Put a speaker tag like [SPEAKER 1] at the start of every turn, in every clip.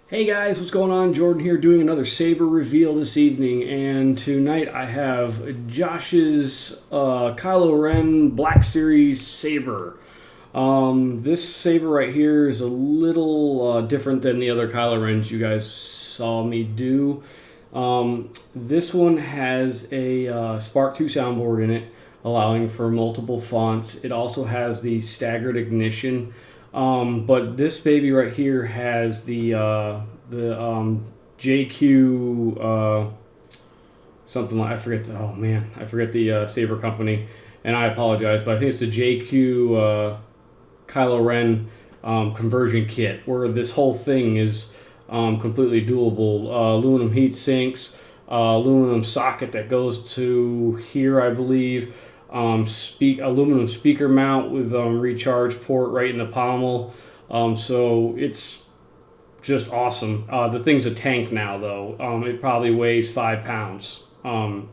[SPEAKER 1] Hey guys, what's going on? Jordan here doing another saber reveal this evening, and tonight I have Josh's Kylo Ren Black Series saber. This saber right here is a little different than the other Kylo Rens you guys saw me do. This one has a Spark 2 soundboard in it, allowing for multiple fonts. It also has the staggered ignition. But this baby right here has the JQ something like, I forget the saber company, and I apologize, but I think it's the JQ Kylo Ren conversion kit, where this whole thing is completely doable. Aluminum heat sinks, aluminum socket that goes to here, I believe. Aluminum speaker mount with recharge port right in the pommel. So it's just awesome. The thing's a tank now, though. It probably weighs 5 pounds.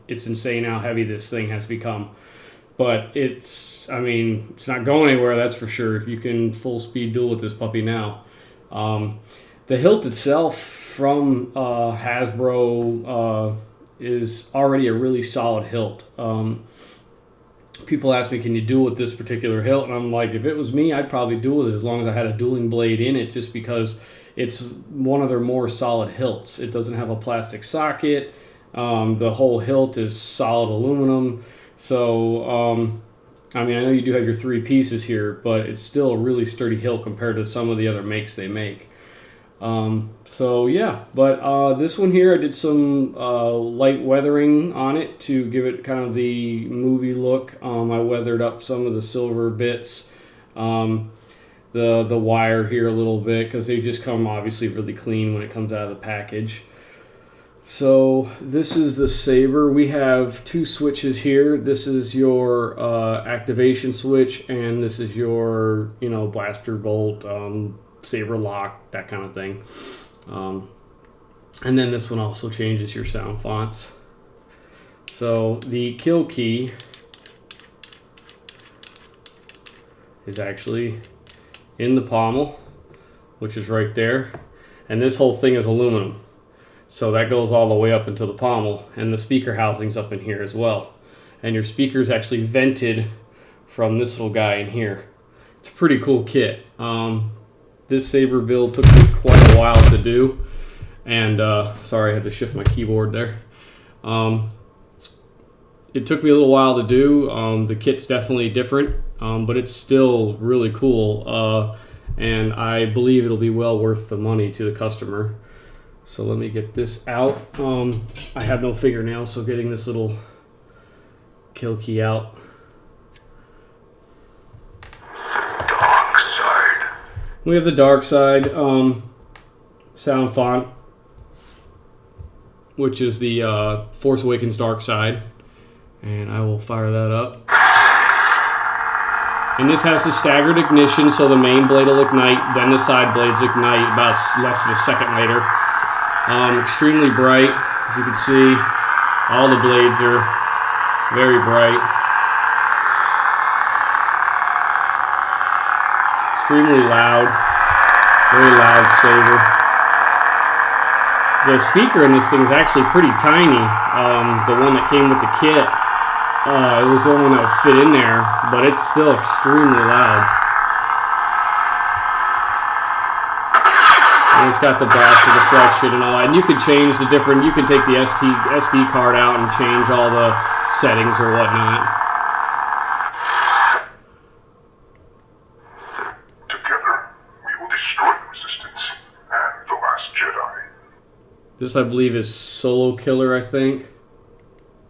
[SPEAKER 1] It's insane how heavy this thing has become. But it's not going anywhere, that's for sure. You can full speed duel with this puppy now. The hilt itself from Hasbro is already a really solid hilt. People ask me, can you duel with this particular hilt? And I'm like, if it was me, I'd probably duel with it as long as I had a dueling blade in it, just because it's one of their more solid hilts. It doesn't have a plastic socket. The whole hilt is solid aluminum. So, I know you do have your 3 pieces here, but it's still a really sturdy hilt compared to some of the other makes they make. So yeah, but this one here, I did some light weathering on it to give it kind of the movie look. I weathered up some of the silver bits, the wire here a little bit, because they just come obviously really clean when it comes out of the package. So this is the saber. We have 2 switches here. This is your activation switch, and this is your blaster bolt, saber lock, that kind of thing. And then this one also changes your sound fonts. So the kill key is actually in the pommel, which is right there, and this whole thing is aluminum, so that goes all the way up into the pommel, and the speaker housing's up in here as well, and your speaker is actually vented from this little guy in here. It's a pretty cool kit. This saber build took me quite a while to do, and sorry, I had to shift my keyboard there. It took me a little while to do. The kit's definitely different, but it's still really cool, and I believe it'll be well worth the money to the customer. So let me get this out. I have no fingernails, so getting this little kill key out. We have the dark side sound font, which is the Force Awakens dark side, and I will fire that up. And this has the staggered ignition, so the main blade will ignite, then the side blades ignite about less than a second later. Extremely bright, as you can see. All the blades are very bright. Extremely loud, very loud saber. The speaker in this thing is actually pretty tiny. The one that came with the kit, it was the only one that would fit in there, but it's still extremely loud. And it's got the blaster deflection and all that. And you can change the different, you can take the SD card out and change all the settings or whatnot. This, I believe, is Solo Killer, I think.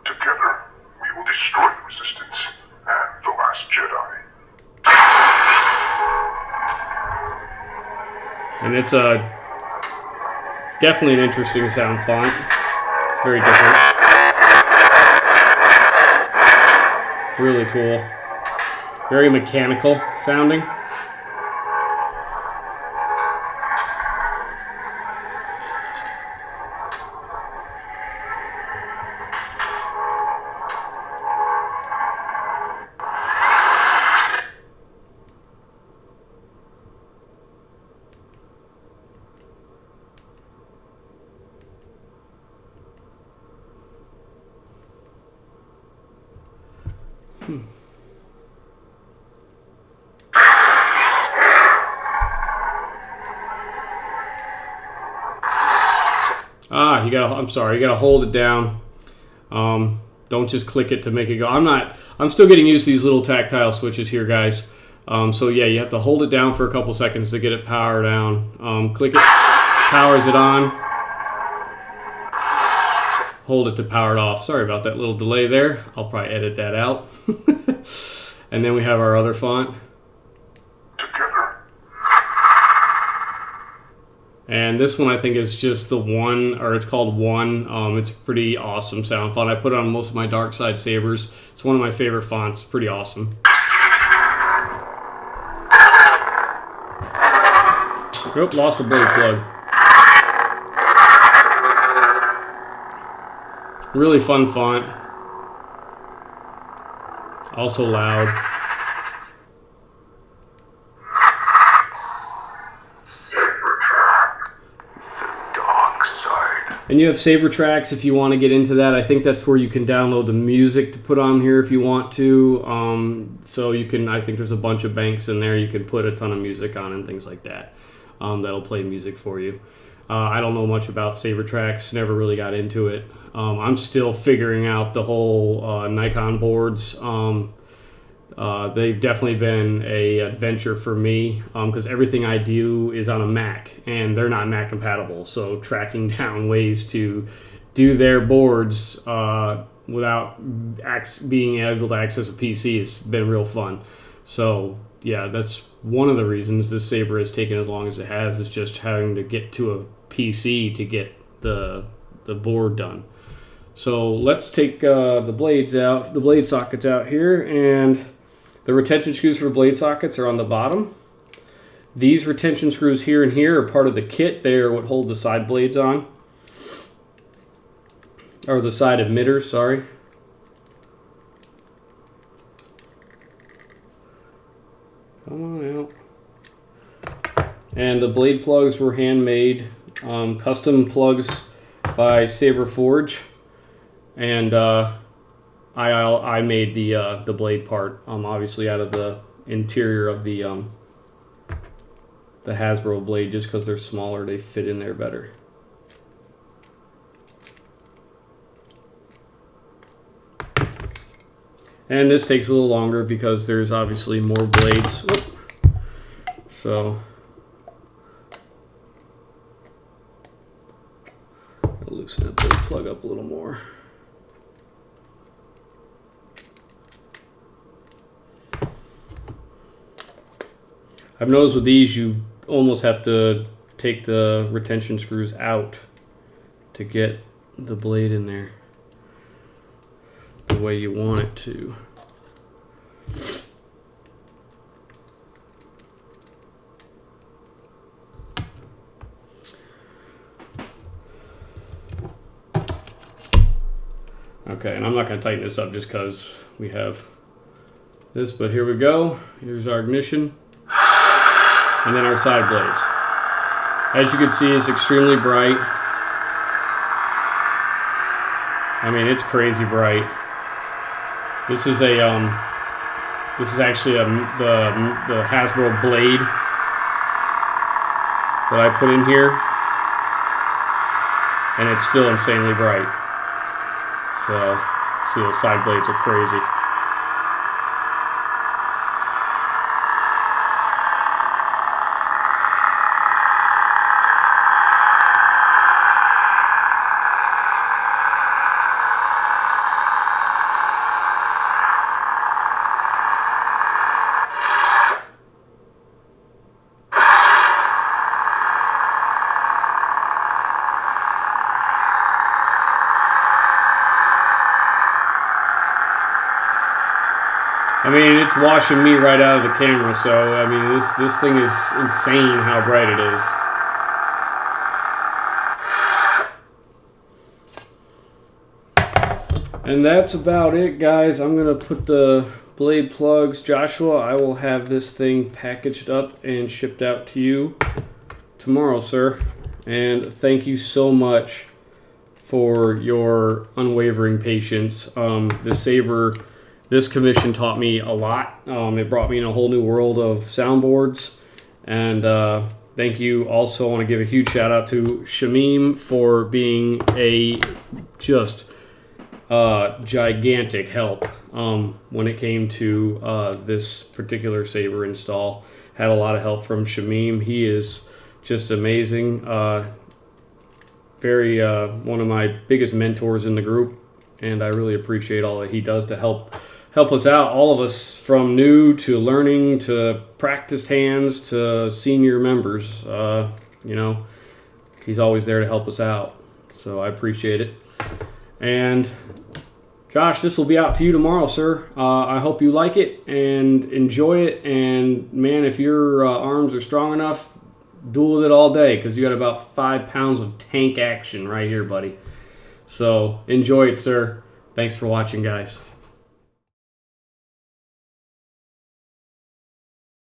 [SPEAKER 2] Together, we will destroy the Resistance and the Last Jedi.
[SPEAKER 1] And it's definitely an interesting sound font. It's very different. Really cool. Very mechanical sounding. You gotta. I'm sorry. You gotta hold it down. Don't just click it to make it go. I'm still getting used to these little tactile switches here, guys. So yeah, you have to hold it down for a couple seconds to get it power down. Click it, powers it on. Hold it to power it off. Sorry about that little delay there. I'll probably edit that out. And then we have our other font.
[SPEAKER 2] Together.
[SPEAKER 1] And this one I think is just the one, or it's called One. It's a pretty awesome sound font. I put it on most of my dark side sabers. It's one of my favorite fonts. Pretty awesome. Oop, lost a blade plug. Really fun font. Also loud.
[SPEAKER 2] Saber track. The dark side.
[SPEAKER 1] And you have saber tracks if you want to get into that. I think that's where you can download the music to put on here if you want to. So you can, I think there's a bunch of banks in there. You can put a ton of music on and things like that. That'll play music for you. I don't know much about saber tracks. Never really got into it. I'm still figuring out the whole Nikon boards. They've definitely been a adventure for me because everything I do is on a Mac and they're not Mac compatible. So tracking down ways to do their boards without being able to access a PC has been real fun. So yeah, that's one of the reasons this saber has taken as long as it has, is just having to get to a PC to get the board done. So let's take the blades out, the blade sockets out here, and the retention screws for blade sockets are on the bottom. These retention screws here and here are part of the kit. They are what hold the side blades on, or the side emitters, sorry. Come on out. And the blade plugs were handmade, custom plugs by Saber Forge, and I made the blade part, obviously out of the interior of the Hasbro blade, just because they're smaller, they fit in there better. And this takes a little longer because there's obviously more blades. Whoop. So I'll loosen that blade plug up a little more. I've noticed with these you almost have to take the retention screws out to get the blade in there the way you want it to. Okay, and I'm not going to tighten this up just because we have this, but here we go. Here's our ignition. And then our side blades. As you can see, it's extremely bright. I mean, it's crazy bright. This is a this is actually the Hasbro blade that I put in here, and it's still insanely bright. So, see, those side blades are crazy. I mean, it's washing me right out of the camera, so, I mean, this thing is insane how bright it is. And that's about it, guys. I'm going to put the blade plugs. Joshua, I will have this thing packaged up and shipped out to you tomorrow, sir. And thank you so much for your unwavering patience. This commission taught me a lot. It brought me in a whole new world of soundboards, and Thank you. Also, I want to give a huge shout out to Shamim for being a just gigantic help when it came to this particular saber install. Had a lot of help from Shamim. He is just amazing. Very one of my biggest mentors in the group, and I really appreciate all that he does to help us out, all of us, from new to learning to practiced hands to senior members. You know, he's always there to help us out, so I appreciate it. And Josh, this will be out to you tomorrow, sir. I hope you like it and enjoy it. And man, if your arms are strong enough, duel with it all day, because you got about 5 pounds of tank action right here, buddy. So enjoy it, sir. Thanks for watching, guys.